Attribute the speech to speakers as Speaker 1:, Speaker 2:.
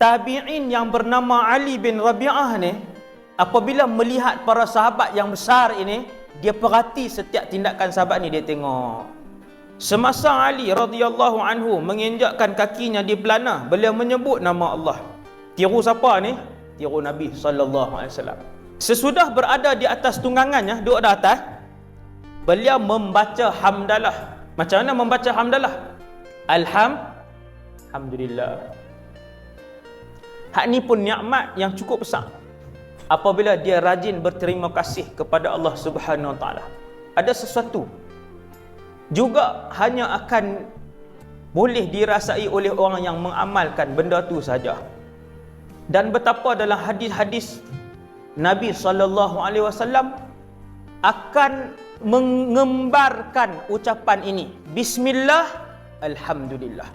Speaker 1: tabi'in yang bernama Ali bin Rabi'ah ni, apabila melihat para sahabat yang besar ini, dia perhati setiap tindakan sahabat ni, dia tengok. Semasa Ali radhiyallahu anhu menginjakkan kakinya di pelana, beliau menyebut nama Allah. Tiru siapa ni? Tiru Nabi sallallahu alaihi wasallam. Sesudah berada di atas tunggangannya, duduk di atas, beliau membaca hamdalah. Macam mana membaca hamdalah? Alhamdulillah. Hak ni pun nikmat yang cukup besar apabila dia rajin berterima kasih kepada Allah Subhanahu Wa Taala. Ada sesuatu juga hanya akan boleh dirasai oleh orang yang mengamalkan benda tu saja. Dan betapa dalam hadis-hadis Nabi sallallahu alaihi wasallam akan mengembarkan ucapan ini, bismillah, alhamdulillah.